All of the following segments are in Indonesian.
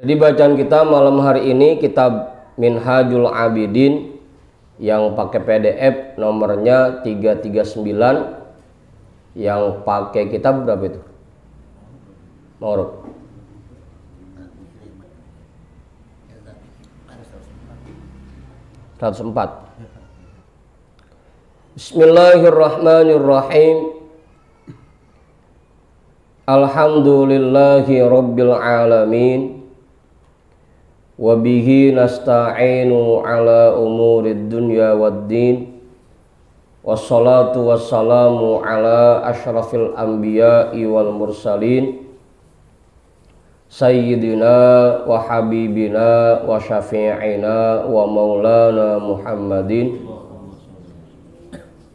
Jadi bacaan kita malam hari ini kitab Minhajul Abidin yang pakai PDF nomornya 339, yang pakai kitab berapa itu? Ma'ruf. Bismillahirrahmanirrahim. Alhamdulillahi rabbil alamin. Wabihi nasta'inu ala umurid dunya waddin. Wassalatu wassalamu ala ashrafil anbiya'i wal mursalin, Sayyidina wa habibina wa syafi'ina wa maulana Muhammadin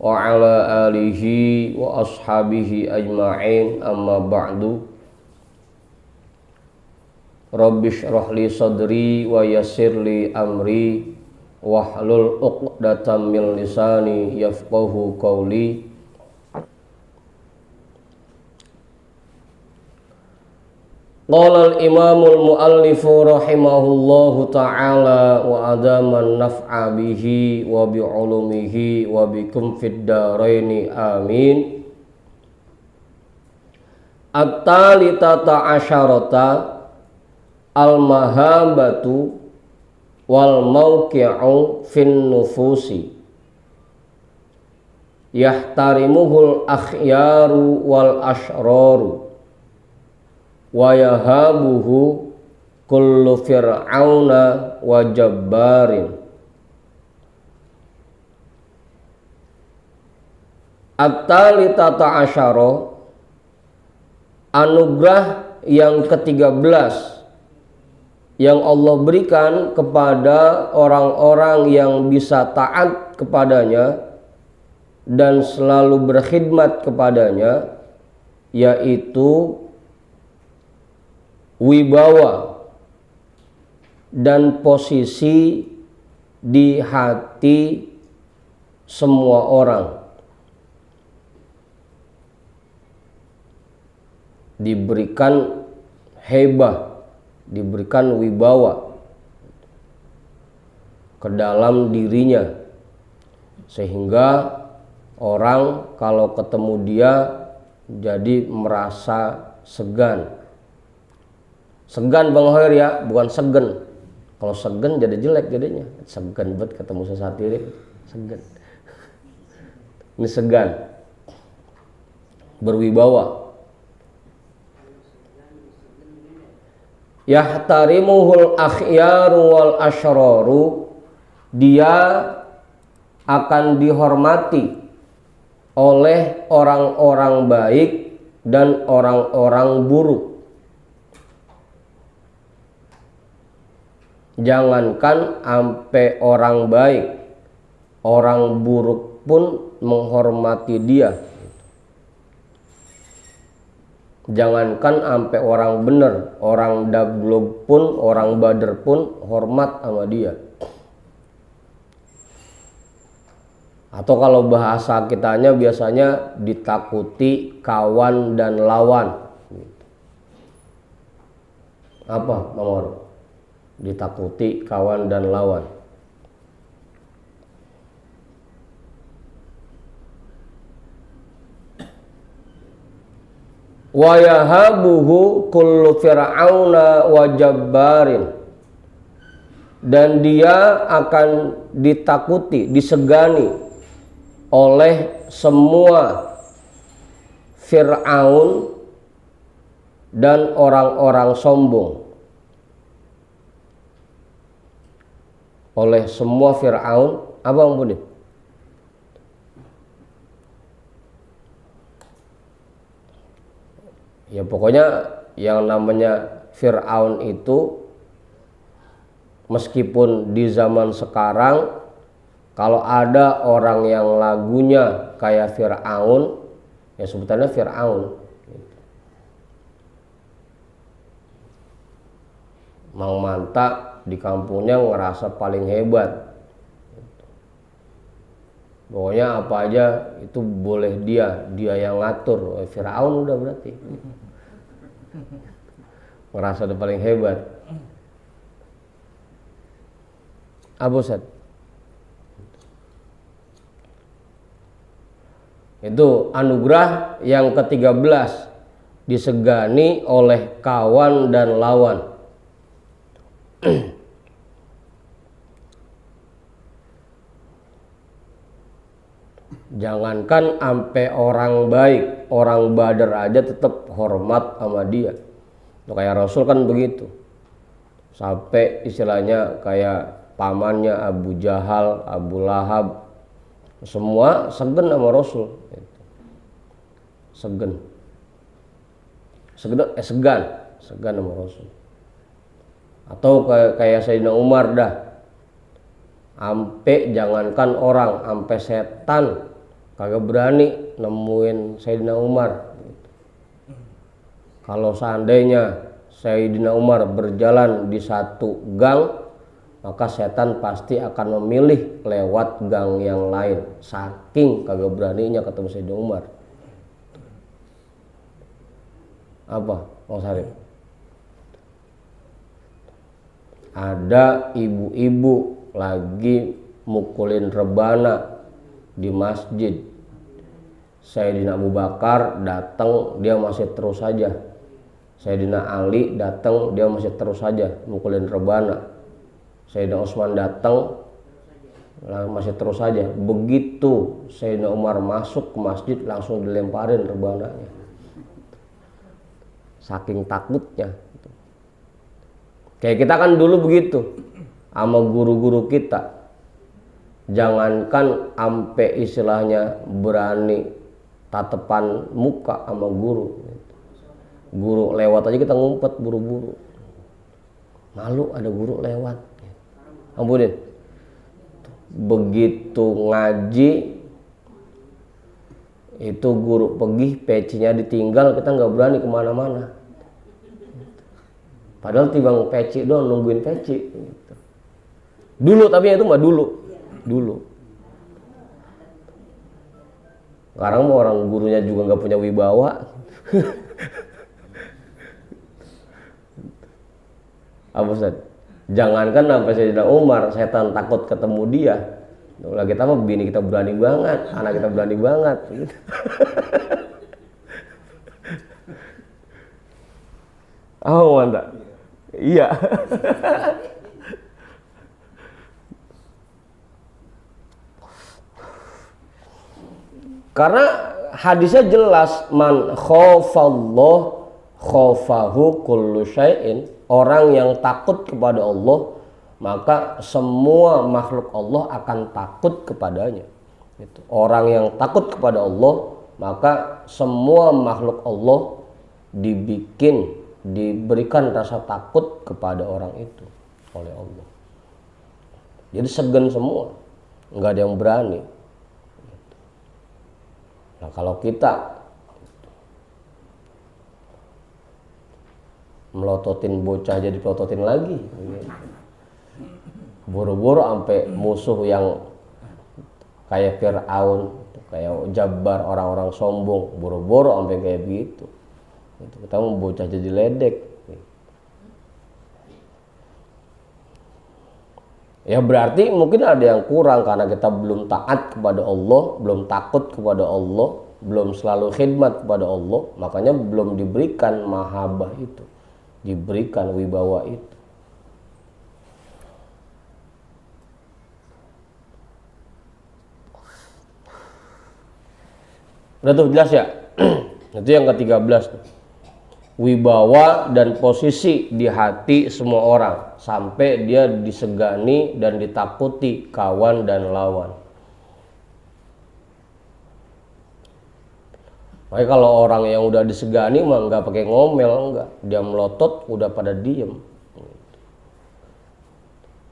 wa ala alihi wa ashabihi ajma'in, amma ba'du. Rabbi shrah li sadri wa yassir li amri wahlul 'uqdatam min lisani yafqahu qawli. Qala al-imamul muallifu rahimahullahu ta'ala wa adaman naf'a bihi wa bi'ulumihi wa bikum fid daraini amin. At-talitata asyarata al-mahabatu wal mawqi'u fin nufusi yahtarimuhul akhyaru wal ashraru wa yahabuhu kullu fir'auna wa jabbarin. At-talitata asyara, anugerah yang ke-13 yang Allah berikan kepada orang-orang yang bisa taat kepadanya dan selalu berkhidmat kepadanya, yaitu wibawa dan posisi di hati semua orang. Diberikan hebah, diberikan wibawa ke dalam dirinya, sehingga orang kalau ketemu dia jadi merasa segan. Segan Bang Hoir ya, bukan segen. Kalau segen jadi jelek jadinya. Segan banget ketemu sesuatu ini, segan. Ini segan. Berwibawa. Yahtarimuhul akhyaru wal ashraru, dia akan dihormati oleh orang-orang baik dan orang-orang buruk. Jangankan sampai orang baik, orang buruk pun menghormati dia. Jangankan sampai orang bener, orang dablog pun, orang bader pun hormat sama dia. Atau kalau bahasa kitanya biasanya ditakuti kawan dan lawan. Apa Mamor? Ditakuti kawan dan lawan. Wa yahabuhu kullu fir'auna wa jabbarin, dan dia akan ditakuti, disegani oleh semua Fir'aun dan orang-orang sombong. Oleh semua Fir'aun, apa Bang? Ya pokoknya yang namanya Fir'aun itu, meskipun di zaman sekarang kalau ada orang yang lagunya kayak Fir'aun, ya sebutannya Fir'aun. Mang Manta di kampungnya ngerasa paling hebat. Pokoknya apa aja itu boleh dia yang ngatur. Firaun udah berarti ngerasa udah paling hebat. Abu Ustaz. Itu anugerah yang ke-13, disegani oleh kawan dan lawan. Jangankan sampai orang baik, orang Badar aja tetap hormat sama dia. Kayak Rasul kan begitu. Sampai istilahnya kayak pamannya Abu Jahal, Abu Lahab, semua segan sama Rasul. Segan sama Rasul. Atau kayak Sayyidina Umar dah. Ampe jangankan orang, ampe setan kagak berani nemuin Sayyidina Umar. Kalau seandainya Sayyidina Umar berjalan di satu gang, maka setan pasti akan memilih lewat gang yang lain. Saking kagak beraninya ketemu Sayyidina Umar. Apa, Bang Sarip? Ada ibu-ibu lagi mukulin rebana di masjid. Sayyidina Abu Bakar datang, dia masih terus saja. Sayyidina Ali datang, dia masih terus saja mukulin rebana. Sayyidina Utsman datang, masih terus saja. Begitu Sayyidina Umar masuk ke masjid, langsung dilemparin rebananya. Saking takutnya. Kayak kita kan dulu begitu sama guru-guru kita. Jangankan ampe istilahnya berani tatepan muka sama guru. Guru lewat aja kita ngumpet buru-buru. Malu ada guru lewat. Ampunin. Begitu ngaji itu guru pergi, pecinya ditinggal, kita nggak berani kemana-mana. Padahal tibang peci doang, nungguin peci. Dulu, tapi itu mah dulu. Sekarang mau orang gurunya juga nggak punya wibawa. Apa Ustaz? Jangankan sampai Sayyidina Umar, setan takut ketemu dia. Lah kita mah bini kita berani banget, anak kita berani banget. Oh mantap. Iya. Karena hadisnya jelas, man khafallah khafahu kullu syai'in. Orang yang takut kepada Allah, maka semua makhluk Allah akan takut kepadanya. Orang yang takut kepada Allah, maka semua makhluk Allah diberikan rasa takut kepada orang itu oleh Allah. Jadi segan semua, nggak ada yang berani. Nah kalau kita melototin bocah jadi pelototin lagi, boro-boro sampai musuh yang kayak Fir'aun, kayak Jabbar, orang-orang sombong, boro-boro sampai kayak begitu. Kita mau bocah jadi ledek. Ya berarti mungkin ada yang kurang karena kita belum taat kepada Allah, belum takut kepada Allah, belum selalu khidmat kepada Allah, makanya belum diberikan mahabbah itu, diberikan wibawa itu. Udah tuh jelas ya? Itu yang ke-13 tuh. Wibawa dan posisi di hati semua orang sampai dia disegani dan ditakuti kawan dan lawan. Makanya kalau orang yang udah disegani mah nggak pakai ngomel, enggak, dia melotot udah pada diem.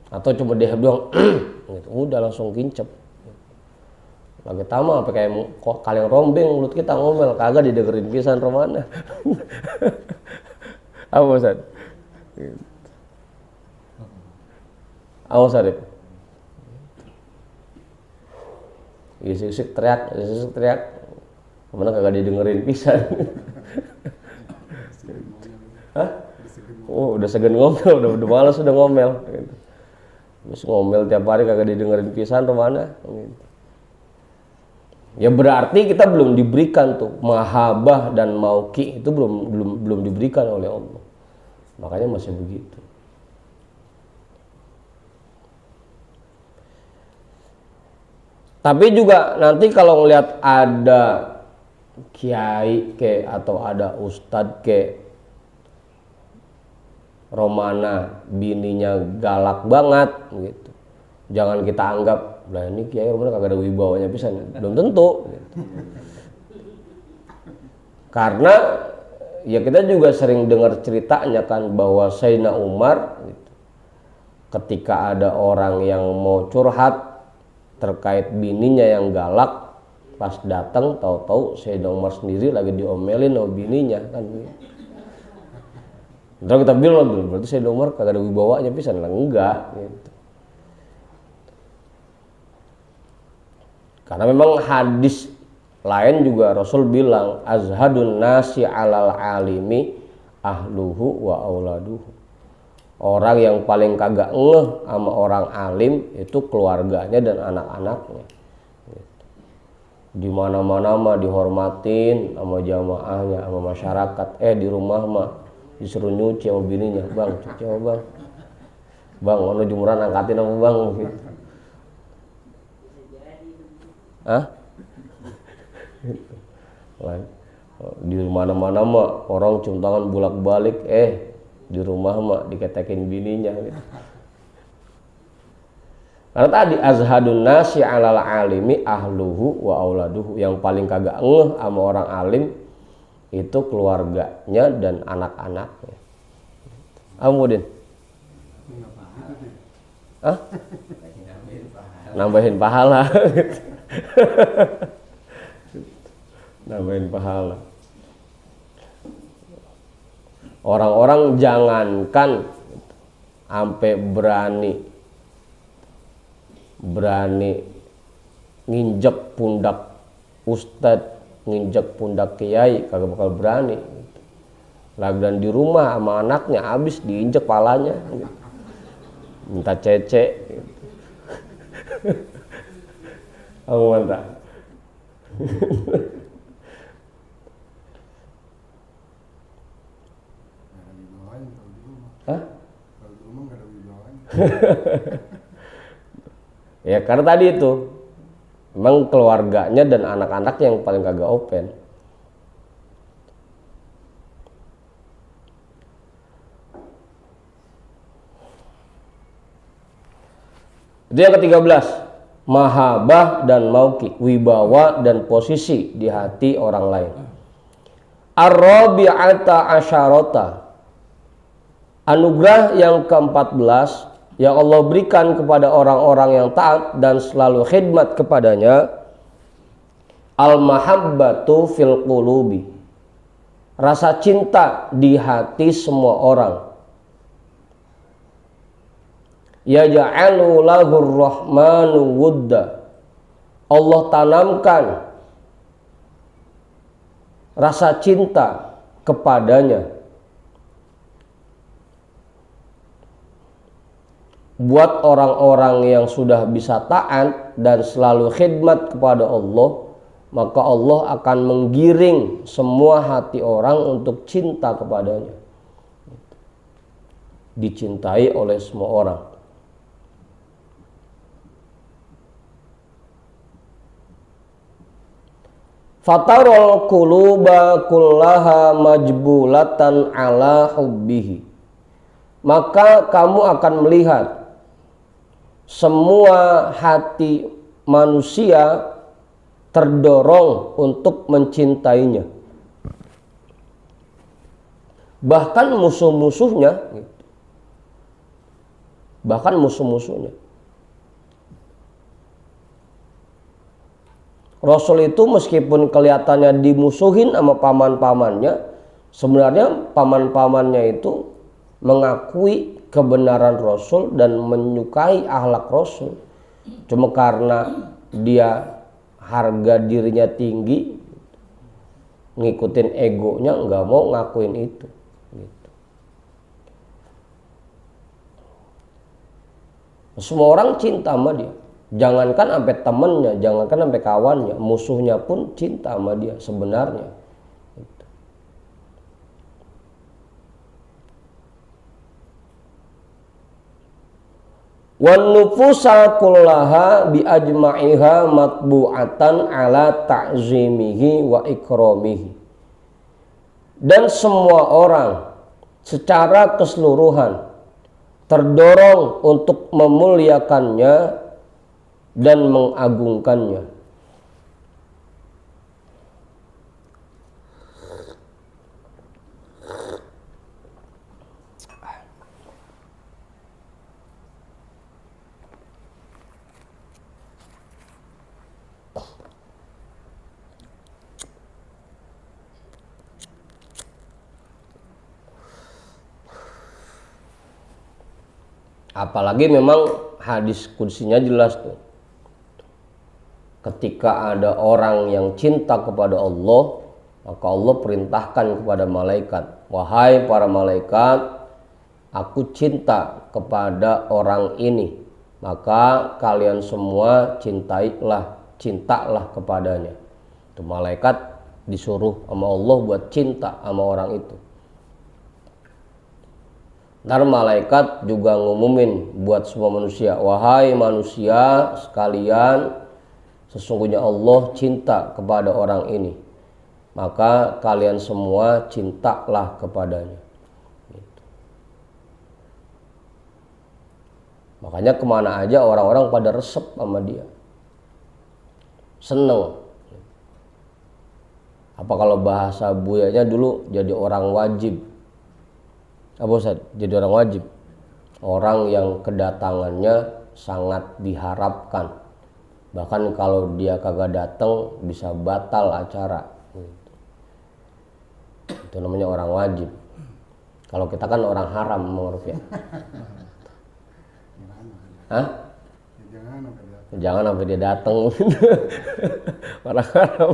Atau cuma dia doang, gitu, udah langsung kincep. Lagi tama apa kayak kaleng rombeng mulut kita ngomel, kagak didengerin pisan romana. Apa Ustaz? Apa Ustaz? Isik-isik teriak, kemana kagak didengerin pisan. Hah? Oh udah segan ngomel, udah malas udah ngomel. Terus ngomel tiap hari kagak didengerin pisan romana gitu. Ya berarti kita belum diberikan tuh mahabbah dan mauki, itu belum diberikan oleh Allah. Makanya masih begitu. Tapi juga nanti kalau ngelihat ada kiai ke atau ada ustadz ke romana bininya galak banget gitu, jangan kita anggap lah ini kiai romana kagak ada wibawanya pisan, belum tentu gitu. Karena ya kita juga sering dengar ceritanya kan bahwa Sayyidina Umar gitu, ketika ada orang yang mau curhat terkait bininya yang galak, pas datang tahu-tahu Sayyidina Umar sendiri lagi diomelin sama bininya kan gitu. Terus kita bilang berarti Sayyidina Umar kagak ada wibawanya pisan lah, enggak gitu. Karena memang hadis lain juga Rasul bilang azhadun nasi alal alimi ahluhu wa auladuhu. Orang yang paling kagak ngeh sama orang alim itu keluarganya dan anak-anaknya. Di mana-mana mah dihormatin sama jamaahnya, sama masyarakat. Di rumah mah disuruh nyuci sama bininya, bang cuci sama bang. Bang, ono jumuran angkatin sama bang gitu. Di mana-mana mah orang cium tangan bolak-balik, di rumah mah diketekin bininya gitu. Karena tadi azhadun nasi alal alimi ahluhu wa auladuhu, yang paling kagak ngeh sama orang alim itu keluarganya dan anak-anaknya. Amudin. Nambahin pahala. Nambahin pahala. Orang-orang jangankan sampai berani nginjek pundak ustadz, nginjek pundak kiai, kagak bakal berani. Lagian di rumah sama anaknya habis diinjek palanya, minta cece. Aku mantap. Ya karena tadi itu memang keluarganya dan anak-anaknya yang paling kagak open. Itu yang ke-13, mahabbah dan mauki, wibawa dan posisi di hati orang lain. Ar-rabi'ata asyarata, anugerah yang ke-14 yang Allah berikan kepada orang-orang yang taat dan selalu khidmat kepadanya, al-mahabbatu fil qulubi, rasa cinta di hati semua orang. Yaj'alu lahur rahmanu wudda, Allah tanamkan rasa cinta kepadanya buat orang-orang yang sudah bisa taat dan selalu khidmat kepada Allah, maka Allah akan menggiring semua hati orang untuk cinta kepadanya, dicintai oleh semua orang. Fatarul quluba kullaha majbulatan ala hubbihi, maka kamu akan melihat semua hati manusia terdorong untuk mencintainya, bahkan musuh-musuhnya, Rasul itu meskipun kelihatannya dimusuhin sama paman-pamannya, sebenarnya paman-pamannya itu mengakui kebenaran Rasul dan menyukai akhlak Rasul. Cuma karena dia harga dirinya tinggi, ngikutin egonya, nggak mau ngakuin itu gitu. Semua orang cinta sama dia. Jangankan sampai temennya, jangankan sampai kawannya, musuhnya pun cinta sama dia sebenarnya. Wan nufusa kullaha bi ajma'iha matbu'atan ala ta'zimihi wa ikramihi. Dan semua orang secara keseluruhan terdorong untuk memuliakannya dan mengagungkannya. Apalagi memang hadis qudsinya jelas tuh. Ketika ada orang yang cinta kepada Allah, maka Allah perintahkan kepada malaikat, wahai para malaikat, aku cinta kepada orang ini, maka kalian semua cintalah kepadanya. Itu malaikat disuruh sama Allah buat cinta sama orang itu. Ntar malaikat juga ngumumin buat semua manusia, wahai manusia sekalian, sesungguhnya Allah cinta kepada orang ini, maka kalian semua cintalah kepadanya. Gitu. Makanya kemana aja orang-orang pada resep sama dia, seneng. Apa kalau bahasa buyanya dulu, jadi orang wajib. Apa Ustaz? Jadi orang wajib, orang yang kedatangannya sangat diharapkan, bahkan kalau dia kagak datang bisa batal acara. Itu namanya orang wajib. Kalau kita kan orang haram menurut ya. Hah? Jangan sampai dia datang. Orang haram.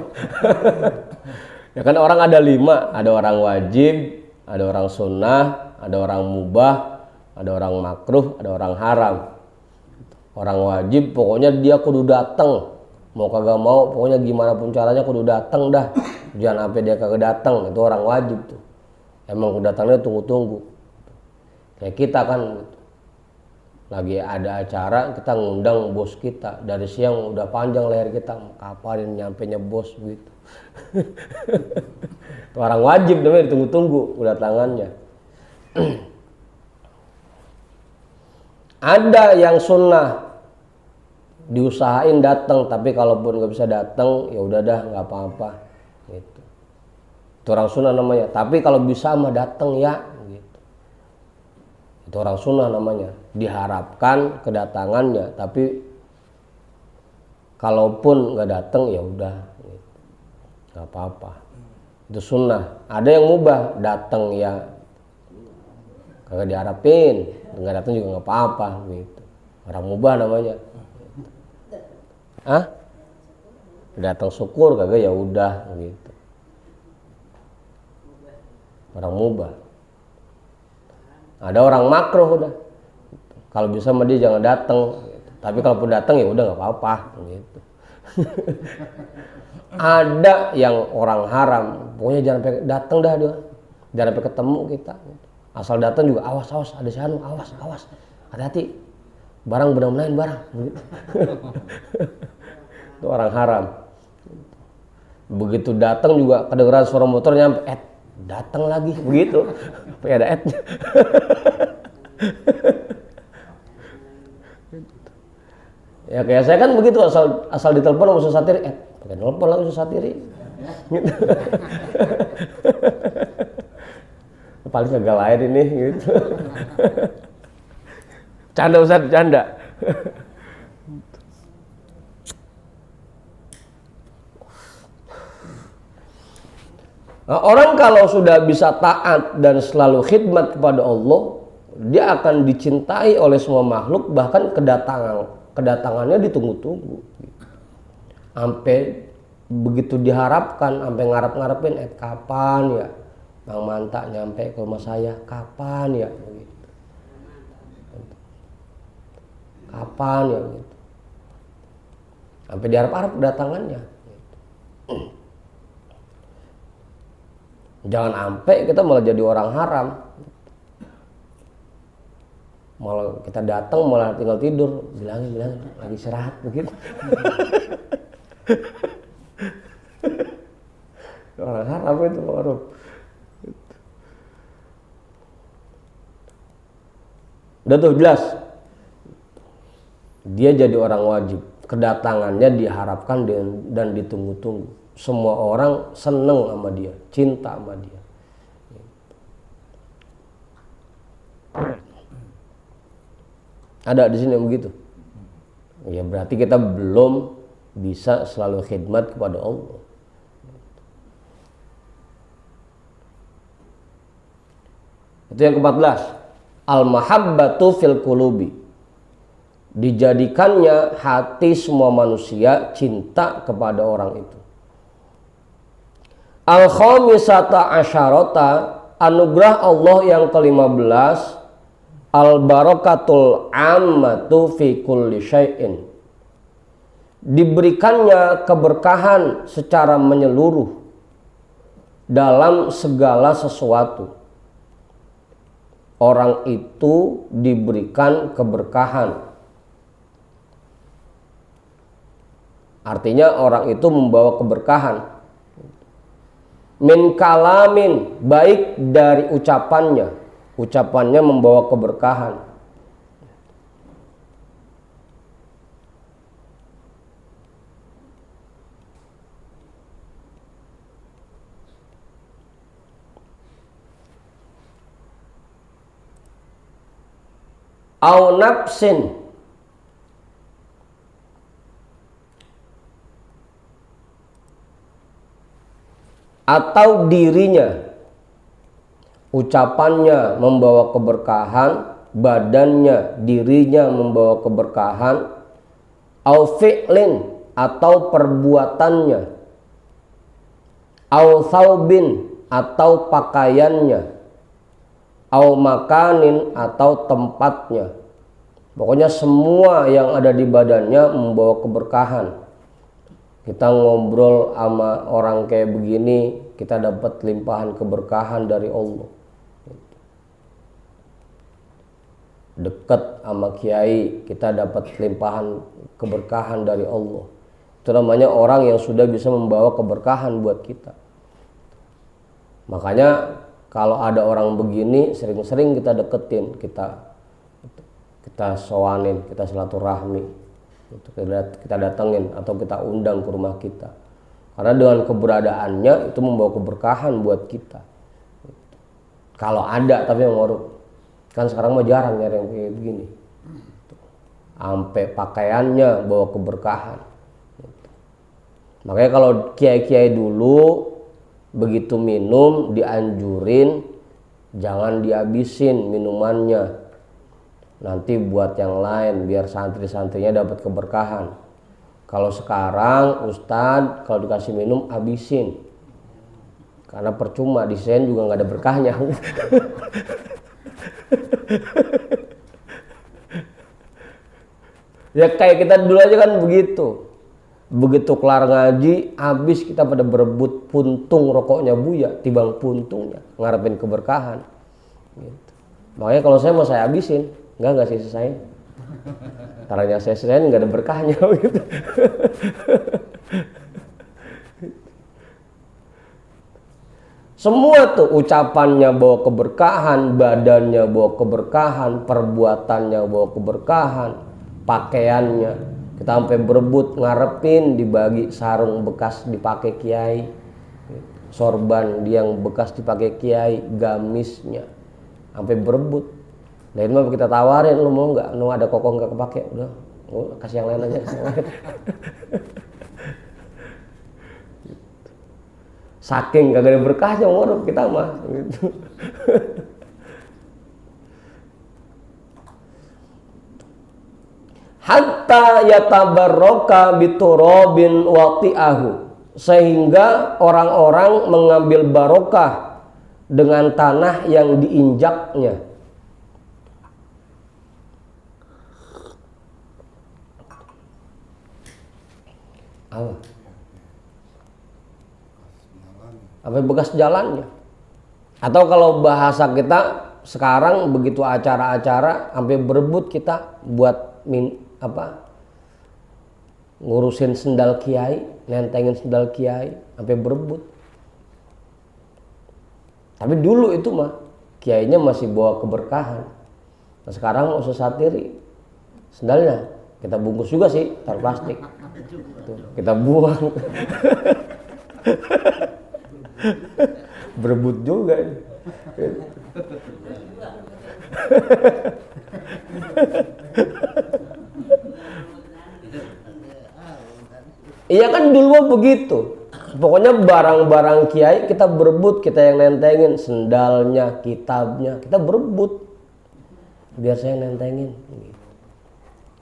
Ya kan orang ada 5, ada orang wajib, ada orang sunnah, ada orang mubah, ada orang makruh, ada orang haram. Orang wajib pokoknya dia kudu datang, mau kagak mau pokoknya gimana pun caranya kudu datang dah, jangan sampai dia kagak datang. Itu orang wajib tuh, emang kedatangannya tunggu-tunggu. Kayak kita kan gitu. Lagi ada acara kita ngundang bos kita, dari siang udah panjang leher kita, kapan nyampenya bos gitu. Itu orang wajib namanya, ditunggu-tunggu kedatangannya. Ada yang sunnah diusahain datang, tapi kalaupun nggak bisa datang ya udah dah nggak apa-apa gitu. Itu orang sunnah namanya. Tapi kalau bisa mah datang ya gitu. Itu orang sunnah namanya. Diharapkan kedatangannya, tapi kalaupun nggak datang ya udah gitu. Nggak apa-apa. Itu sunnah. Ada yang mubah, datang ya kagak diharapin, nggak datang juga nggak apa-apa gitu. Orang mubah namanya. Hah? Datang syukur kagak ya udah gitu. Orang mubah. Ada orang makruh udah. Kalau bisa mah dia jangan datang gitu. Tapi kalaupun datang ya udah nggak apa-apa gitu. Ada yang orang haram, pokoknya jangan sampai datang dah dia. Jangan sampai ketemu kita. Asal datang juga awas ada si Anu, awas hati-hati, barang benar-benar barang gitu. Itu orang haram. Begitu datang juga kedengeran suara motor nyampe, datang lagi begitu, kayak ada nya. Ya kayak saya kan begitu, asal ditelepon sama Ustaz Satiri, pakai telepon lagi Ustaz Satiri. Gitu. Paling kagak lain ini gitu. Canda Ustaz, canda. Nah, orang kalau sudah bisa taat dan selalu khidmat kepada Allah, dia akan dicintai oleh semua makhluk, bahkan kedatangannya ditunggu-tunggu. Sampai begitu diharapkan, sampai ngarep-ngarepin, kapan ya Bang Manta nyampe ke rumah saya, kapan ya? kapan ya gitu. Sampai diharap-harap kedatangannya. Jangan sampai kita malah jadi orang haram. Malah kita datang malah tinggal tidur, bilangin lagi istirahat begitu. Orang haram itu ma'ruf. Udah tuh jelas. Dia jadi orang wajib. Kedatangannya diharapkan dan ditunggu-tunggu. Semua orang seneng sama dia, cinta sama dia. Ada di sini yang begitu. Ya berarti kita belum bisa selalu khidmat kepada Allah. Itu yang ke-14. Al-mahabbatu fil qulubi. Dijadikannya hati semua manusia cinta kepada orang itu. Al-khamisata asyarata, anugerah Allah yang ke-15, al-barakatul ammatu fi kulli syai'in. Diberikannya keberkahan secara menyeluruh dalam segala sesuatu. Orang itu diberikan keberkahan. Artinya orang itu membawa keberkahan. Min kalamin, baik dari ucapannya. Ucapannya membawa keberkahan. Au nafsin, atau dirinya, ucapannya membawa keberkahan, badannya, dirinya membawa keberkahan. Au fi'lin, atau perbuatannya. Au thawbin, atau pakaiannya. Au makanin, atau tempatnya. Pokoknya semua yang ada di badannya membawa keberkahan. Kita ngobrol sama orang kayak begini, kita dapat limpahan keberkahan dari Allah. Dekat sama kiai, kita dapat limpahan keberkahan dari Allah. Itu namanya orang yang sudah bisa membawa keberkahan buat kita. Makanya kalau ada orang begini, sering-sering kita deketin, kita sowanin, kita silaturahmi, kita datengin atau kita undang ke rumah kita. Karena dengan keberadaannya itu membawa keberkahan buat kita. Kalau ada, tapi yang ngorok. Kan sekarang mah jarang nyari yang kayak begini. Sampai pakaiannya bawa keberkahan. Makanya kalau kiai-kiai dulu begitu minum dianjurin jangan dihabisin minumannya, nanti buat yang lain biar santri-santrinya dapat keberkahan. Kalau sekarang ustadz kalau dikasih minum habisin, karena percuma, desain juga nggak ada berkahnya. Ya kayak kita dulu aja kan begitu. Begitu kelar ngaji, habis kita pada berebut puntung rokoknya Buya, tibang puntungnya, ngarepin keberkahan. Gitu. Makanya kalau saya mau saya habisin, nggak sih saya. Caranya saya nggak ada berkahnya. Gitu. Semua tuh ucapannya bawa keberkahan, badannya bawa keberkahan, perbuatannya bawa keberkahan, pakaiannya. Kita sampai berebut ngarepin dibagi sarung bekas dipakai kiai, sorban yang bekas dipakai kiai, gamisnya, sampai berebut. Lain mah kita tawarin, lu mau nggak? Nu ada kokong nggak kepake, udah, kasih yang lain aja. Saking kagak ada berkahnya ngorok kita mah. Gitu. Hatta yatabarroka biturabin wati'ahu, sehingga orang-orang mengambil barokah dengan tanah yang diinjaknya. Apa? Sampai bekas jalannya. Atau kalau bahasa kita sekarang begitu acara-acara sampai berebut kita buat ngurusin sendal kiai, nentengin sendal kiai sampai berebut. Tapi dulu itu mah kiainya masih bawa keberkahan. Nah, sekarang usah satiri sendalnya kita bungkus juga sih, taruh plastik. Tuh, kita buang. Berebut juga ini. Iya kan dulu begitu. Pokoknya barang-barang kiai kita berebut, kita yang nentengin, sendalnya, kitabnya, kita berebut. Biar saya nentengin.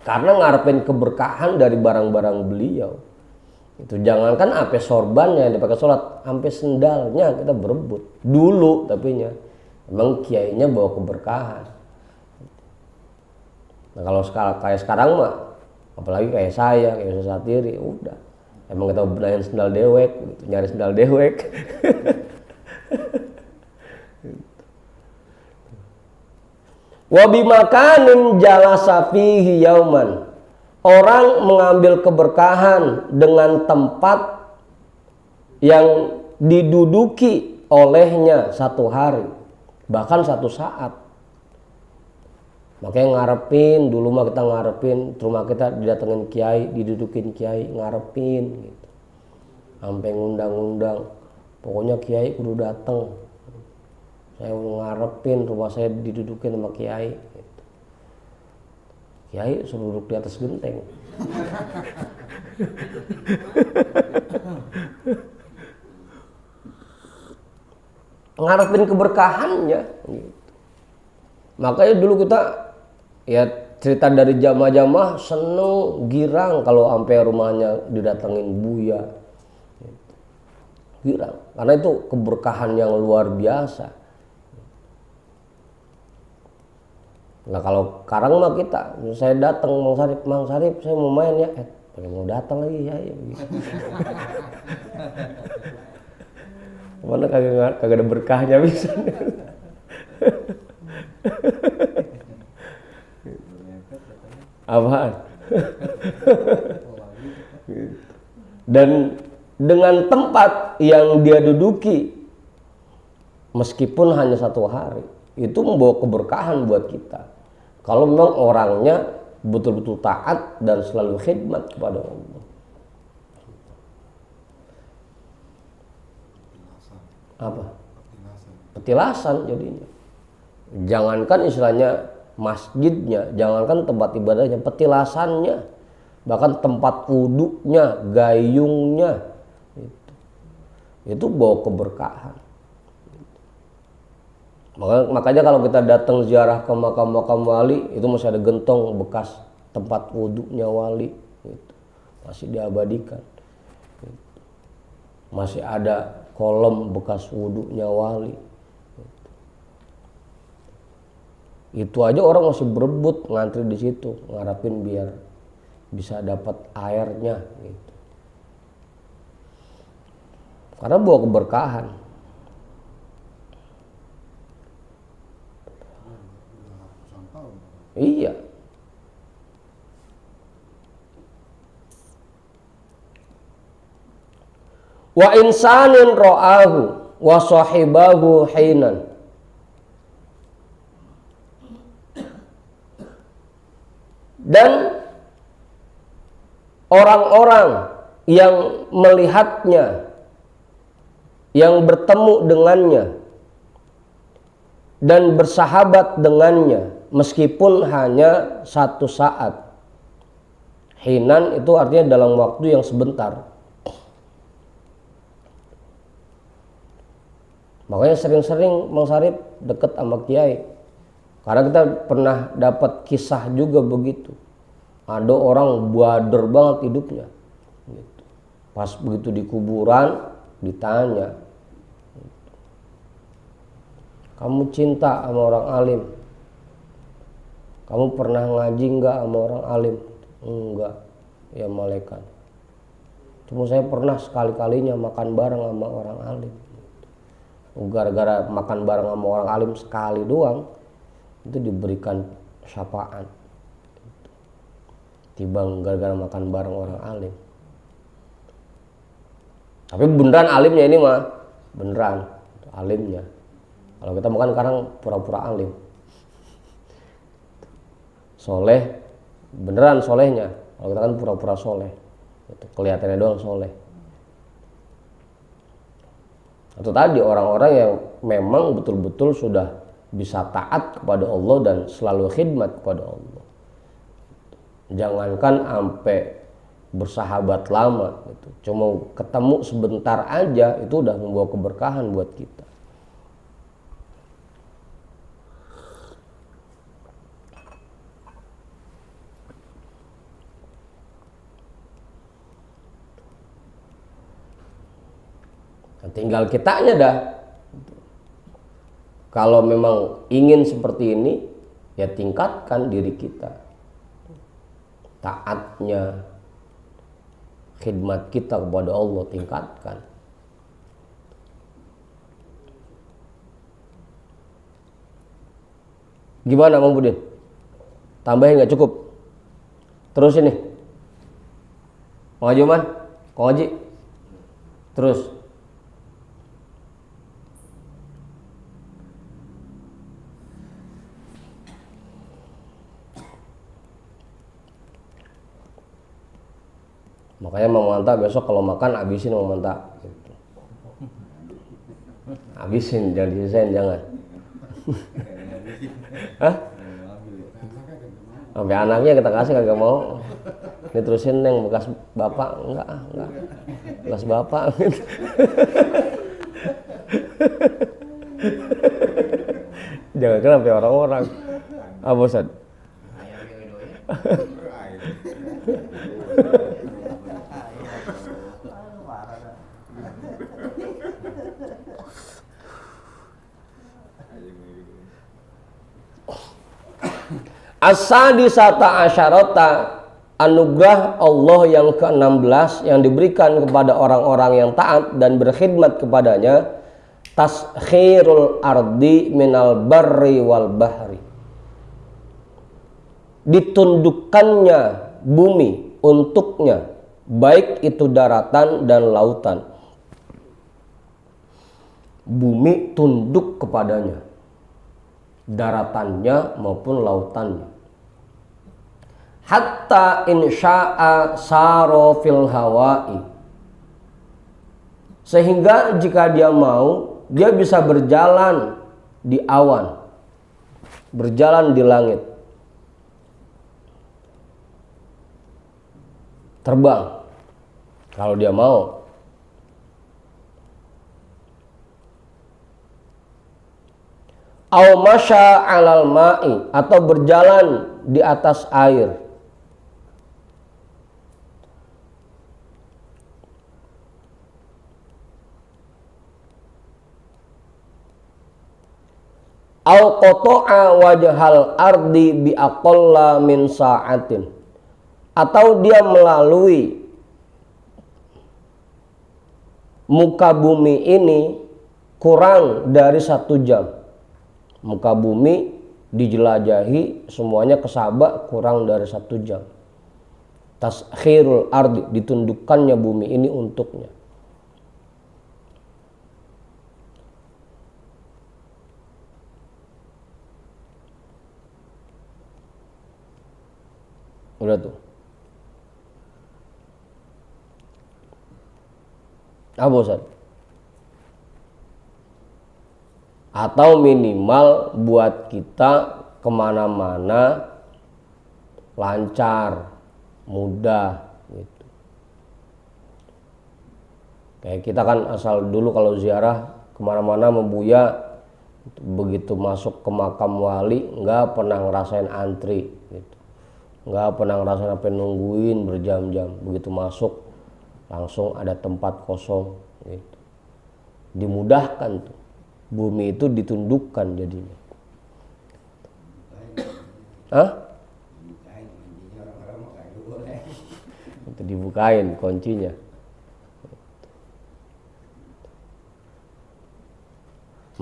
Karena ngarepin keberkahan dari barang-barang beliau. Itu jangankan sampai sorbannya yang dipakai sholat, sampai sendalnya kita berebut. Dulu tapinya emang kiainya bawa keberkahan. Nah kalau kayak sekarang mah, apalagi kayak saya, kayak Ustaz Satiri, udah emang kita benahin sendal dewek, gitu, nyari sendal dewek. Wa bimakanin jalasa fihi yauman. Orang mengambil keberkahan dengan tempat yang diduduki olehnya satu hari, bahkan satu saat. Makanya ngarepin, dulu mah kita ngarepin, rumah kita didatengin kiai, didudukin kiai, ngarepin gitu. Sampai ngundang-undang, pokoknya kiai kudu dateng. Saya ngarepin rumah saya didudukin sama kiai. Kiai suruh duduk di atas genteng. Ngarepin keberkahannya. Gitu. Makanya dulu kita ya cerita dari jamaah-jamaah seneng girang kalau sampai rumahnya didatengin buya. Gitu. Girang karena itu keberkahan yang luar biasa. Nah kalau sekarang mah kita, saya datang Mang Sarip, saya mau main ya, mau datang lagi ya. Gitu. Mana kagak ada berkahnya bisa. Apaan? Dan dengan tempat yang dia duduki, meskipun hanya satu hari, itu membawa keberkahan buat kita. Kalau memang orangnya betul-betul taat dan selalu khidmat kepada Allah. Apa? Petilasan jadinya. Jangankan istilahnya masjidnya, jangankan tempat ibadahnya, petilasannya, bahkan tempat wudhunya, gayungnya, itu bawa keberkahan. Makanya kalau kita datang ziarah ke makam-makam wali, itu masih ada gentong bekas tempat wudhunya wali, gitu. Masih diabadikan, gitu. Masih ada kolom bekas wudhunya wali, gitu. Itu aja orang masih berebut ngantri di situ, ngarapin biar bisa dapat airnya, gitu. Karena bawa keberkahan. Iya. Wa insanin ra'ahu wa sahibahu hinan. Dan orang-orang yang melihatnya, yang bertemu dengannya dan bersahabat dengannya meskipun hanya satu saat. Hinan itu artinya dalam waktu yang sebentar. Makanya sering-sering Mang Sarip deket sama kiai. Karena kita pernah dapat kisah juga begitu. Ada orang bader banget hidupnya. Gitu. Pas begitu di kuburan ditanya, kamu cinta sama orang alim? Kamu pernah ngaji enggak sama orang alim? Enggak, ya malaikat. Cuma saya pernah sekali-kalinya makan bareng sama orang alim. Gara-gara makan bareng sama orang alim sekali doang, itu diberikan syafaat. Tibang gara-gara makan bareng orang alim. Tapi beneran alimnya ini mah, beneran alimnya. Kalau kita makan sekarang pura-pura alim. Soleh, beneran solehnya. Kalau kita kan pura-pura soleh, itu kelihatannya doang soleh. Atau tadi orang-orang yang memang betul-betul sudah bisa taat kepada Allah dan selalu khidmat kepada Allah. Jangankan sampai bersahabat lama, gitu. Cuma ketemu sebentar aja itu udah membawa keberkahan buat kita. Tinggal kitanya dah. Kalau memang ingin seperti ini, ya tingkatkan diri kita. Taatnya, khidmat kita kepada Allah tingkatkan. Gimana Bang Budin? Tambahin nggak cukup? Terus ini. Bang Ajuman, Kong Haji. Terus. Makanya Mang Manta besok kalau makan habisin Mang Manta gitu. Habisin, jangan disisain, jangan. Hah? Sampai anaknya kita kasih kagak mau. Ini terusin yang bekas bapak, enggak. Bekas bapak gitu. Jangan kan sampai orang-orang. Ah bosan. As-sadisata asyarata, anugerah Allah yang ke-16 yang diberikan kepada orang-orang yang taat dan berkhidmat kepadanya, taskhirul ardi minal barri wal bahri, ditundukkannya bumi untuknya, baik itu daratan dan lautan. Bumi tunduk kepadanya, daratannya maupun lautannya. Hatta insya'a saro fil hawa'i, sehingga jika dia mau, dia bisa berjalan di awan, berjalan di langit, terbang kalau dia mau. Au masya alal ma'i, atau berjalan di atas air. Au qata'a wajhal ardi bi aqalla min sa'atin, atau dia melalui muka bumi ini kurang dari 1 jam. Muka bumi dijelajahi semuanya kesabak kurang dari 1 jam. Taskhirul ardi, ditundukkannya bumi ini untuknya. Udah tuh. Apa Ustaz? Atau minimal buat kita kemana-mana lancar, mudah gitu. Kayak kita kan asal dulu kalau ziarah kemana-mana membuya, begitu masuk ke makam wali nggak pernah ngerasain antri gitu. Nggak pernah ngerasain sampai nungguin berjam-jam. Begitu masuk langsung ada tempat kosong gitu. Dimudahkan tuh. Bumi itu ditundukkan jadinya. Hah? Itu dibukain kuncinya.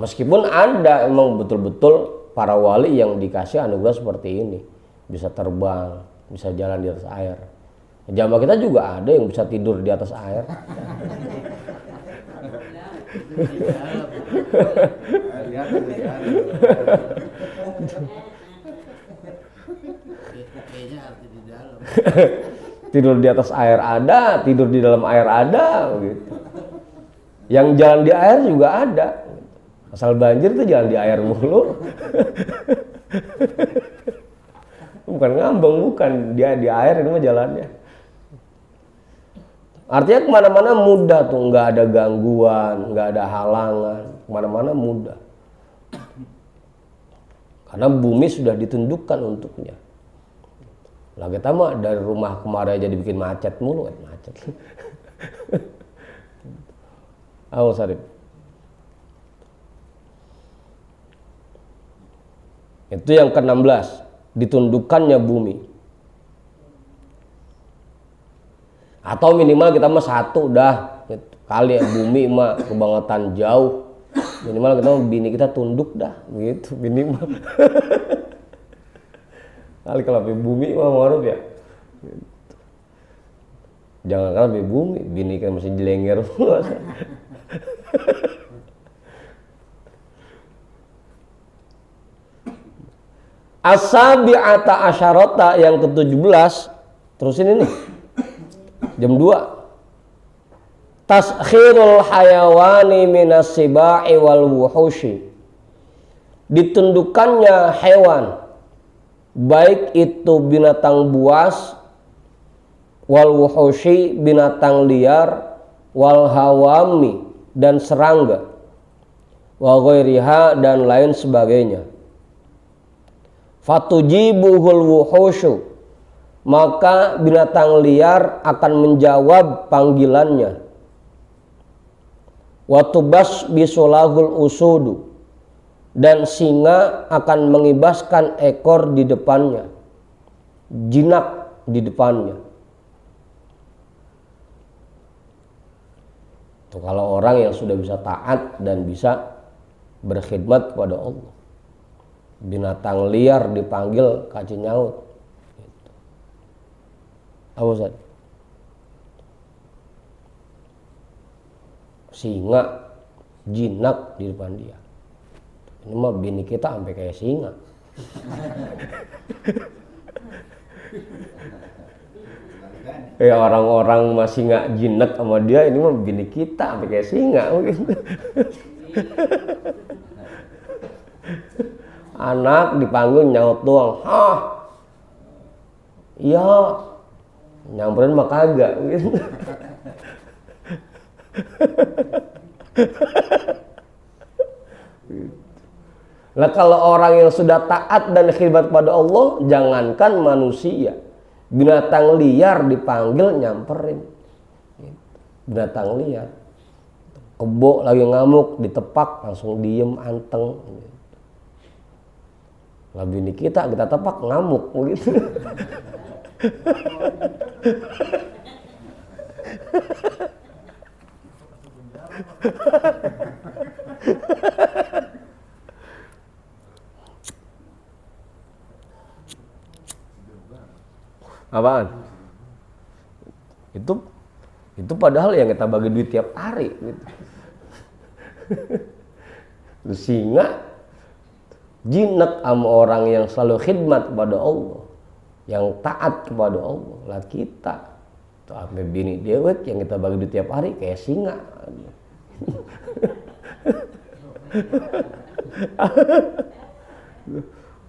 Meskipun ada emang betul-betul para wali yang dikasih anugerah seperti ini, bisa terbang, bisa jalan di atas air. Jamaah kita juga ada yang bisa tidur di atas air. Tidur di atas air ada, tidur di dalam air ada, gitu. Yang jalan di air juga ada. Asal banjir tuh jalan di air mulu. Bukan ngambang, bukan, dia di air ini mah jalannya. Artinya kemana-mana mudah tuh, nggak ada gangguan, nggak ada halangan, kemana-mana mudah. Karena bumi sudah ditundukkan untuknya. Lah kita mah dari rumah kemarin aja dibikin macet mulu, macet. Awas Sarip. Itu yang ke-16, ditundukkannya bumi. Atau minimal kita mah satu dah, kali ya bumi mah kebangetan jauh. Minimal kita mah bini kita tunduk dah, gitu minimal. Kali kalau bumi mah maruf ya. Jangan kalau bumi, bini kan masih jelenger. As-sabi'ata asyarata yang ke-17, terusin ini jam 2. Taskhirul hayawani minas siba'i wal wuhushi, ditundukkannya hewan, baik itu binatang buas, wal wuhushi binatang liar, wal hawami dan serangga, wa ghairiha dan lain sebagainya. Fatujibuhul wuhushu, maka binatang liar akan menjawab panggilannya. Watubas bisolahul usudu, dan singa akan mengibaskan ekor di depannya, jinak di depannya. Tuh, kalau orang yang sudah bisa taat dan bisa berkhidmat kepada Allah, binatang liar dipanggil kaci nyaut. Apa Ustaz? Singa jinak di depan dia. Ini mah bini kita sampai kayak singa. Orang-orang masih nggak jinak sama dia, ini mah bini kita sampai kayak singa mungkin. Anak dipanggil nyaut doang, hah, iya, nyamperin mah kagak, gitu. Nah kalau orang yang sudah taat dan khidmat pada Allah, jangankan manusia, binatang liar dipanggil nyamperin. Binatang liar, kebo lagi ngamuk, ditepak langsung diem anteng. Lah bini kita tepak ngamuk gitu. Apaan? Itu padahal yang kita bagi duit tiap hari gitu. Singa jinak sama orang yang selalu khidmat kepada Allah, yang taat kepada Allah. Lah kita tuh sampai bini dewek yang kita bagi duit tiap hari kayak singa.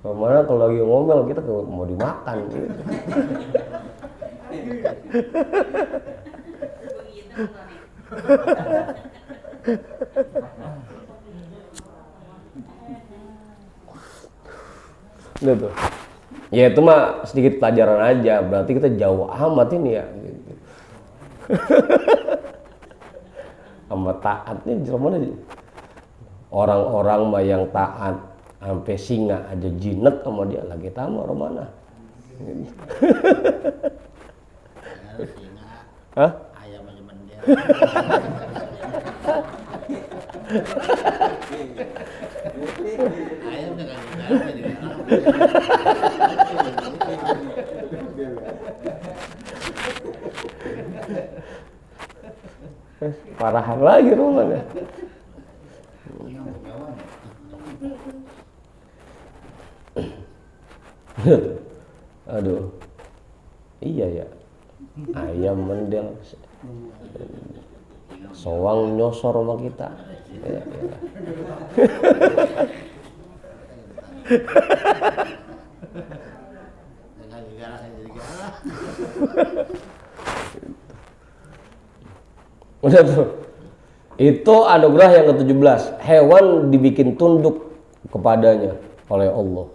Mana kalau lagi ngomel kita mau dimakan gitu. Gitu. Ya itu mah sedikit pelajaran aja, berarti kita jauh amat ini ya. Gitu. Sama taatnya gimana sih? Orang-orang mah yang taat sampai singa aja jinak sama dia, lagi tamu orang mana? Gitu. Singa, hah? ayam aja mendel. Parahan lagi rumahnya. Aduh, iya ya, ayam mendel, soang nyosor sama kita. Ya, ya. Udah tuh. Itu anugerah yang ke-17. Hewan dibikin tunduk kepadanya oleh Allah.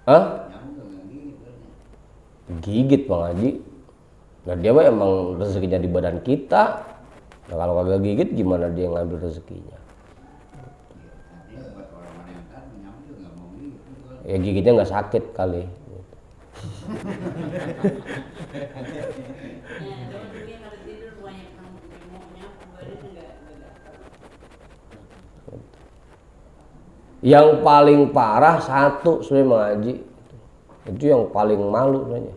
Hah? Gigit Bang Haji. Nah dia mah emang rezekinya di badan kita. Nah kalau kagak gigit gimana dia ngambil rezekinya? Ya gigitnya nggak sakit kali. Yang paling parah satu sebenarnya mengaji, itu yang paling malu sebenarnya.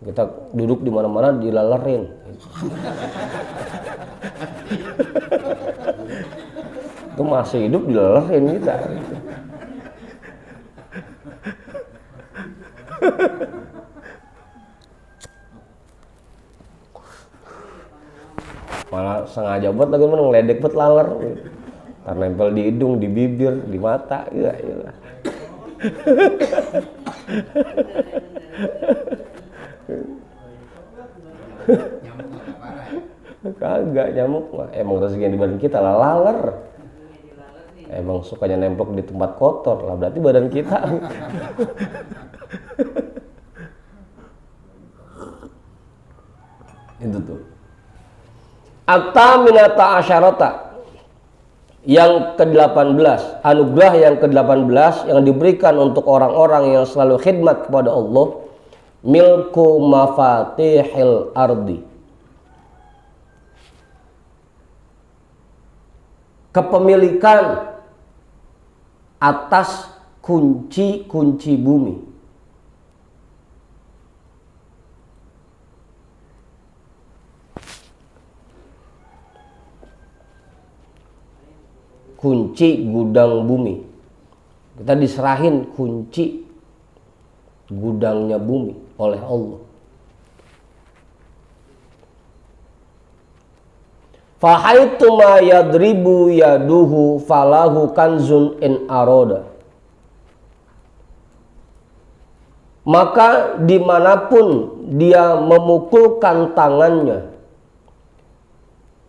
Kita duduk di mana-mana dilalerin. Itu masih hidup dilalerin kita. Malah sengaja buat lagi ngeledek buat laler gitu. Karena nempel di hidung, di bibir, di mata, iya. Kagak nyamuk mah, emang rezeki di badan kita lah laler. Emang sukanya nemplok di tempat kotor lah, berarti badan kita. Itu tuh. At-taminata asyarata. Yang ke-18, anugerah yang ke-18 yang diberikan untuk orang-orang yang selalu khidmat kepada Allah, milku mafatihil ardi. Kepemilikan atas kunci-kunci bumi. Kunci gudang bumi. Kita diserahin kunci gudangnya bumi oleh Allah. Fahaitu ma yadribu yaduhu falahu kanzun in aroda. Maka dimanapun dia memukulkan tangannya,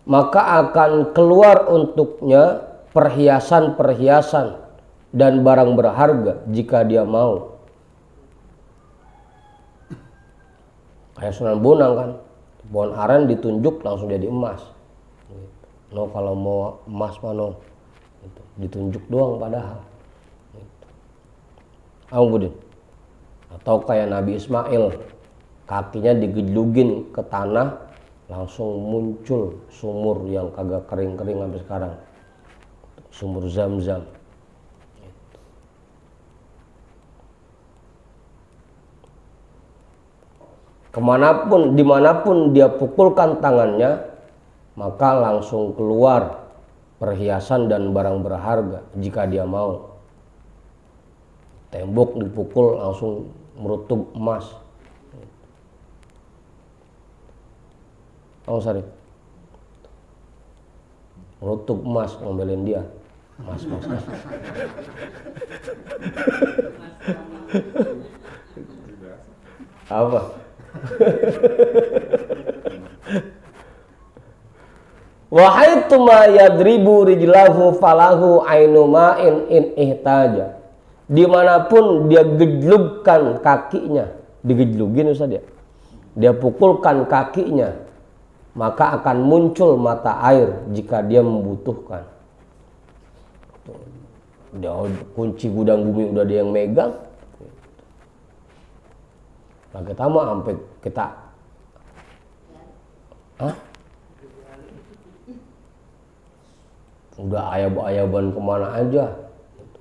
maka akan keluar untuknya perhiasan-perhiasan dan barang berharga jika dia mau. Kayak Sunan Bonang kan, pohon aren ditunjuk langsung jadi emas. No kalau mau emas mano, ditunjuk doang padahal. Budin. Atau kayak Nabi Ismail, kakinya digedugin ke tanah, langsung muncul sumur yang kagak kering-kering sampai sekarang. Sumur Zam-Zam. Kemanapun, dimanapun dia pukulkan tangannya, maka langsung keluar perhiasan dan barang berharga jika dia mau. Tembok dipukul langsung merutuk emas. Sari. Merutuk emas ngomelin dia. Mas. Apa? Wahaitu ma yadribu rijlahu falahu ainu ma'in in ihtaja. Dimanapun dia gejlugkan kakinya, digejlugin Ustaz ya. Dia pukulkan kakinya, maka akan muncul mata air jika dia membutuhkan. Dia kunci gudang bumi udah dia yang megang. Nah kita mah sampai kita udah ayab-ayaban kemana aja,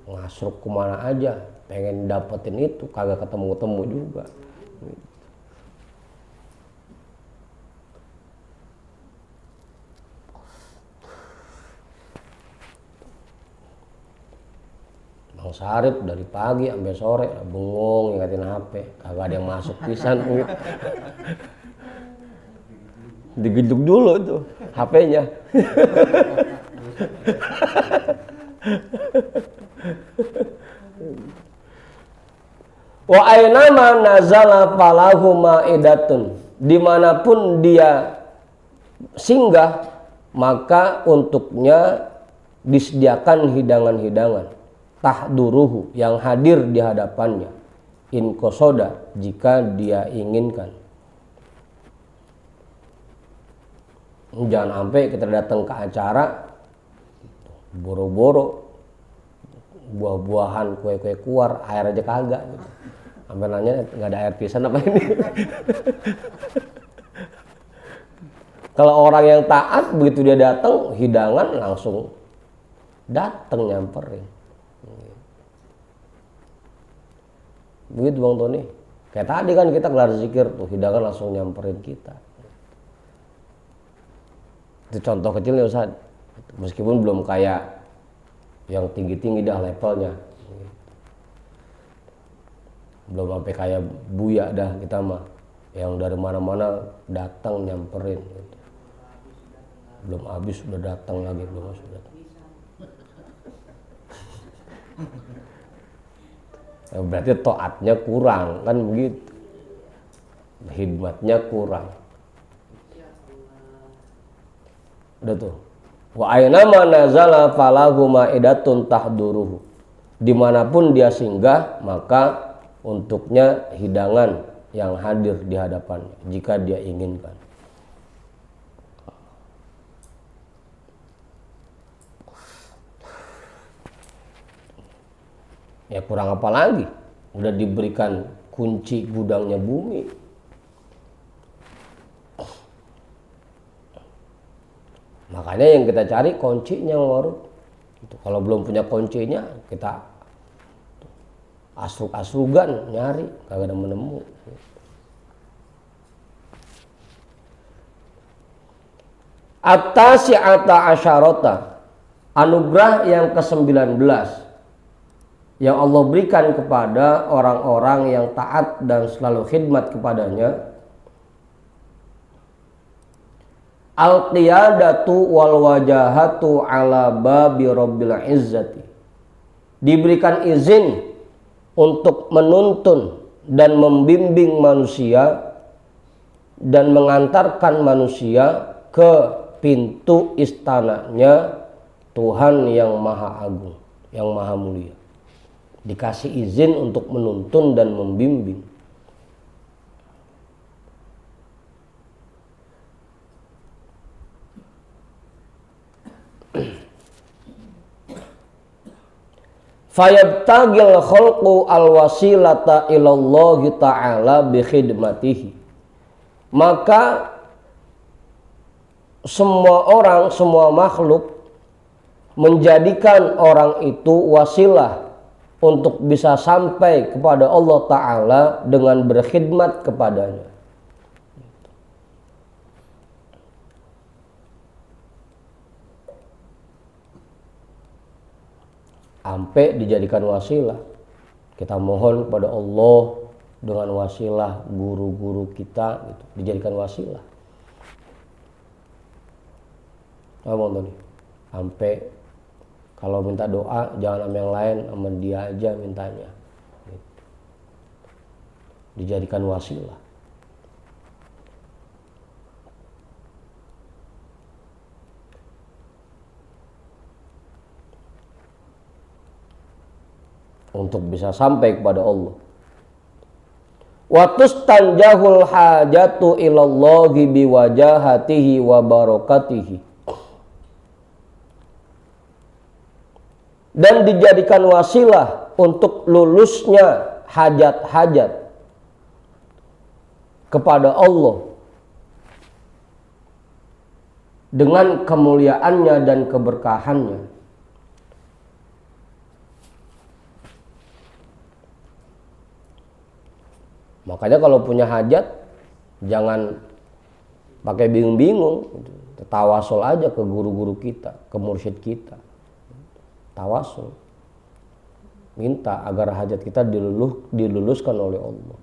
ngasruk kemana aja, pengen dapetin itu kagak ketemu-temu juga. sarip dari pagi sampai sore bengong ingatin HP, kagak ada yang masuk pisan gitu. Digeduk dulu tuh HP-nya. Wa ainama nazala falahu ma'idatun, dimanapun dia singgah maka untuknya disediakan hidangan-hidangan, tahduruhu yang hadir di hadapannya, in kosoda jika dia inginkan. Jangan sampai kita datang ke acara boro-boro buah-buahan, kue-kue keluar, air aja kagak gitu. Sampai nanya nggak ada air pisan apa ini. Kalau orang yang taat begitu dia datang hidangan langsung datang nyamperin. Begitu Bang Tony. Kayak tadi kan kita gelar zikir tuh hidangan langsung nyamperin kita. Itu contoh kecilnya Ustaz. Meskipun belum kayak yang tinggi-tinggi dah levelnya. Belum sampai kayak Buya dah kita mah. Yang dari mana-mana datang nyamperin gitu. Belum habis sudah datang lagi, belum habis sudah datang. Ya, berarti taatnya kurang kan begitu. Hikmatnya kurang. Udah tuh. Wa aynama nazala falahu ma'idatun tahduruhu. Dimanapun dia singgah maka untuknya hidangan yang hadir di hadapannya jika dia inginkan. Ya kurang apa lagi? Udah diberikan kunci gudangnya bumi. Makanya yang kita cari kuncinya warung. Kalau belum punya kuncinya kita asruk-asrugan nyari kagak ada menemu. At-tasi'ata asyarata, anugerah yang ke-19 yang Allah berikan kepada orang-orang yang taat dan selalu khidmat kepadanya. Al-qiyadatu wal wajahatu ala babi rabbil izzati, diberikan izin untuk menuntun dan membimbing manusia dan mengantarkan manusia ke pintu istananya Tuhan yang maha agung, yang maha mulia. Dikasih izin untuk menuntun dan membimbing. Fayabtagil khalqu alwasilata ilallahi ta'ala bi khidmatihi, maka semua orang, semua makhluk menjadikan orang itu wasilah untuk bisa sampai kepada Allah Ta'ala dengan berkhidmat kepadanya. Sampai dijadikan wasilah. Kita mohon kepada Allah dengan wasilah guru-guru kita gitu. Dijadikan wasilah. Sampai kalau minta doa jangan sama yang lain, sama dia aja mintanya gitu. Dijadikan wasilah. Untuk bisa sampai kepada Allah. Wa tustanjahul hajatu ilallahi biwajahatihi wa barakatihi, dan dijadikan wasilah untuk lulusnya hajat-hajat kepada Allah dengan kemuliaannya dan keberkahannya. Makanya kalau punya hajat jangan pakai bingung-bingung, tawasul aja ke guru-guru kita, ke mursyid kita. Tawasul. minta agar hajat kita diluluskan oleh Allah.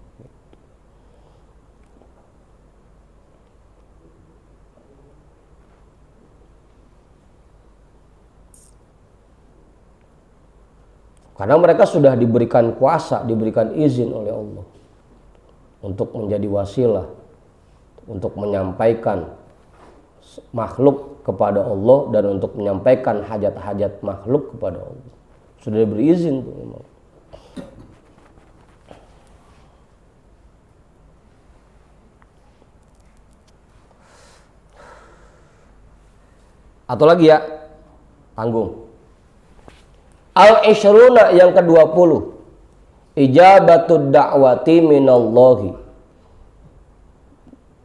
Karena mereka sudah diberikan kuasa, diberikan izin oleh Allah untuk menjadi wasilah, untuk menyampaikan makhluk kepada Allah dan untuk menyampaikan hajat-hajat makhluk kepada Allah. Sudah diberi izin tuh memang. Atau lagi ya, tanggung. Al-Ishruna yang ke-20. Ijabatud da'wati minallahi.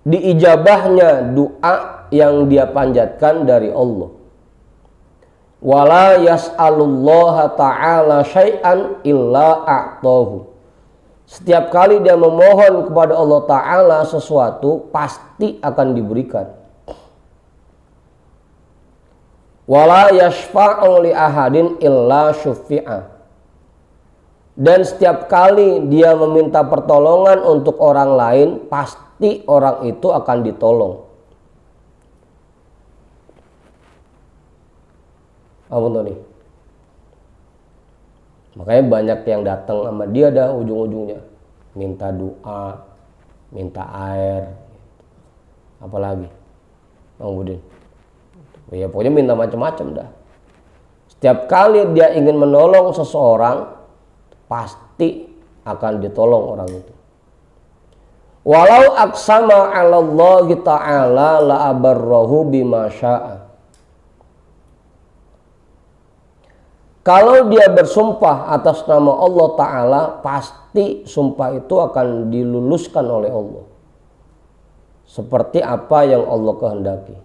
Diijabahnya doa yang dia panjatkan dari Allah. Wala yas'alullaha ta'ala syai'an illa a'tahu. Setiap kali dia memohon kepada Allah Ta'ala sesuatu, pasti akan diberikan. Wala yashfa'u li ahadin illa syufi'a. Dan setiap kali dia meminta pertolongan untuk orang lain, pasti orang itu akan ditolong. Apa nih? Makanya banyak yang datang sama dia dah ujung-ujungnya minta doa, minta air, apalagi Bang Budin. Ya pokoknya minta macam-macam dah. Setiap kali dia ingin menolong seseorang, pasti akan ditolong orang itu. Walau aqsama 'ala Allah ta'ala la abarrahu bima syaa. Kalau dia bersumpah atas nama Allah Ta'ala, pasti sumpah itu akan diluluskan oleh Allah. Seperti apa yang Allah kehendaki.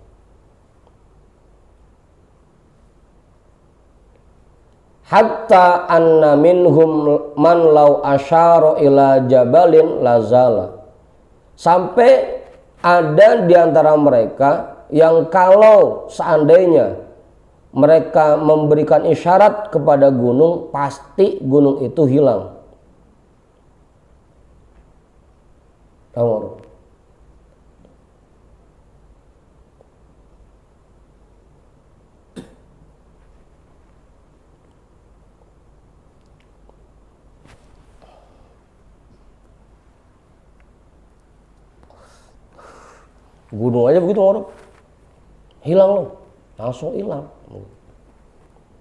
Hatta anna minhum man law asyara ila jabalin lazala. Sampai ada di antara mereka yang kalau seandainya mereka memberikan isyarat kepada gunung, pasti gunung itu hilang. Tahu? Gunung aja begitu orang hilang loh, langsung hilang.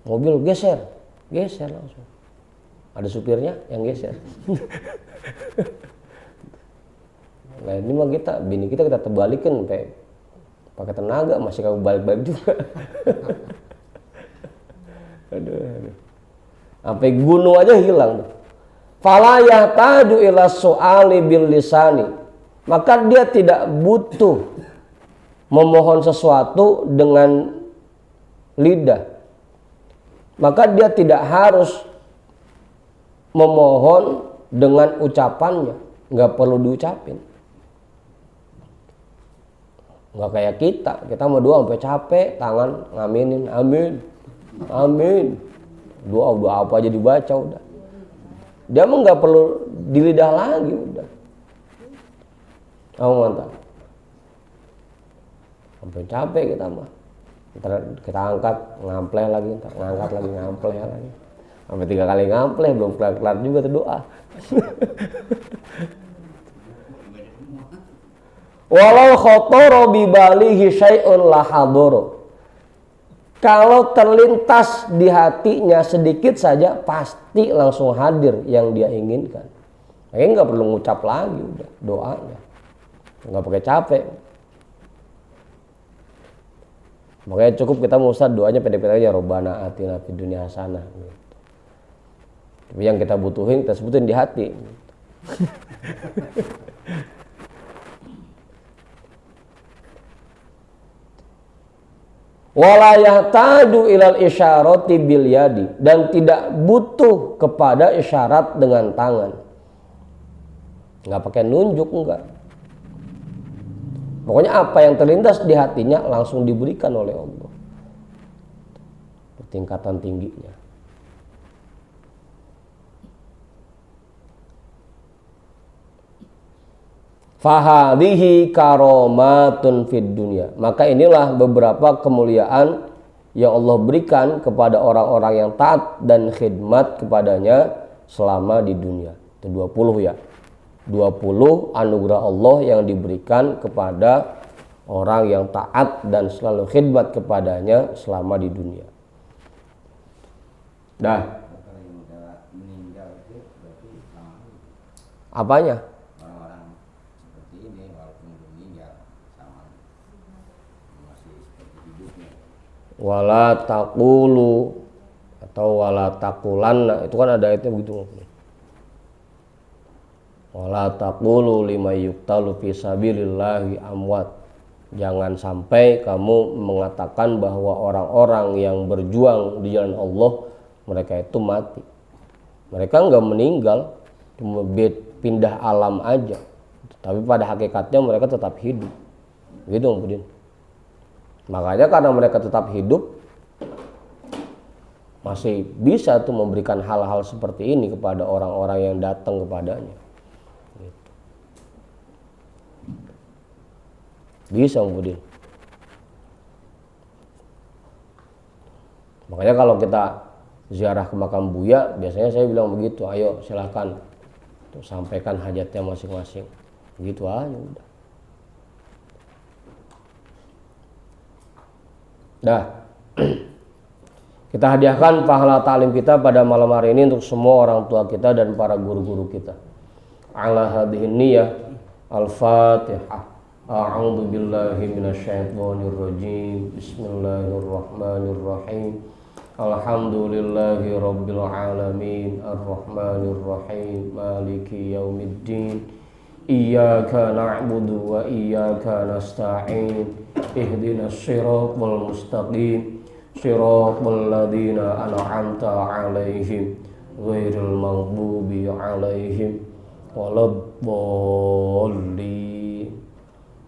Mobil geser langsung. Ada supirnya yang geser. Nah ini mah bini kita terbalikin pakai tenaga masih kagak balik-balik juga. aduh. Sampai gunung aja hilang. Fala yahtaju ila su'ali bil lisani. Maka dia tidak butuh memohon sesuatu dengan lidah. Maka dia tidak harus memohon dengan ucapannya. Nggak perlu diucapin. Nggak kayak kita mau doa sampai capek, tangan ngaminin, amin, amin. Doa apa aja dibaca udah. Dia mah nggak perlu di lidah lagi udah. Oh mantap. Sampai capek kita mah. Ntar kita angkat, ngampleh lagi, ntar ngangkat lagi, ngampleh lagi. Sampai 3 kali ngampleh, belum kelar-kelar juga tuh doa. Walau khotoro bibalihi syai'un lahadoro. Kalau terlintas di hatinya sedikit saja, pasti langsung hadir yang dia inginkan. Makanya nggak perlu ngucap lagi udah doanya. Nggak pakai capek. Makanya cukup kita mau Ustaz doanya pendek-pendek aja, Robbana atina fid dunya hasanah. Tapi yang kita butuhin kita sebutin di hati. Wala yahtaju ilal isyarati bil yadi, dan tidak butuh kepada isyarat dengan tangan. Nggak pakai nunjuk, enggak. Pokoknya apa yang terlintas di hatinya langsung diberikan oleh Allah. Tingkatan tingginya. Fahadhihi karomatun fid dunya. Maka inilah beberapa kemuliaan yang Allah berikan kepada orang-orang yang taat dan khidmat kepadanya selama di dunia. Itu 20 ya. 20 anugerah Allah yang diberikan kepada orang yang taat dan selalu khidmat kepadanya selama di dunia. Dah. Apanya? Wala taqulu atau wala taqulanna, itu kan ada ayatnya begitu. Wala taqulu lima yuqtalu fi sabilillahi amwat. Jangan sampai kamu mengatakan bahwa orang-orang yang berjuang di jalan Allah mereka itu mati. Mereka enggak meninggal, cuma pindah alam aja. Tapi pada hakikatnya mereka tetap hidup. Gitu Budin. Makanya karena mereka tetap hidup, masih bisa tuh memberikan hal-hal seperti ini kepada orang-orang yang datang kepadanya. Gitu. Bisa Budin. Makanya kalau kita ziarah ke makam Buya, biasanya saya bilang begitu, ayo silahkan tuh, sampaikan hajatnya masing-masing. Begitu aja udah. Dah, kita hadiahkan pahala ta'lim kita pada malam hari ini untuk semua orang tua kita dan para guru-guru kita. Ala hadhihin niyah, al-fatihah. A'udzu billahi minasyaitonir rajim. Bismillahirrahmanirrahim. Alhamdulillahi rabbil alamin, arrahmanir rahim, maliki yaumiddin. Iyyaka na'budu wa iyyaka nasta'in. Ihdinas siratal mustaqim. Siratal ladzina an'amta 'alaihim ghairil maghdubi 'alaihim waladdallin.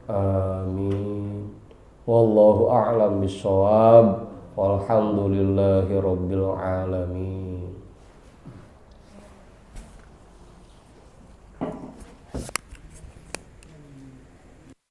Amin. Wallahu a'lam bissawab. Walhamdulillahi rabbil alamin.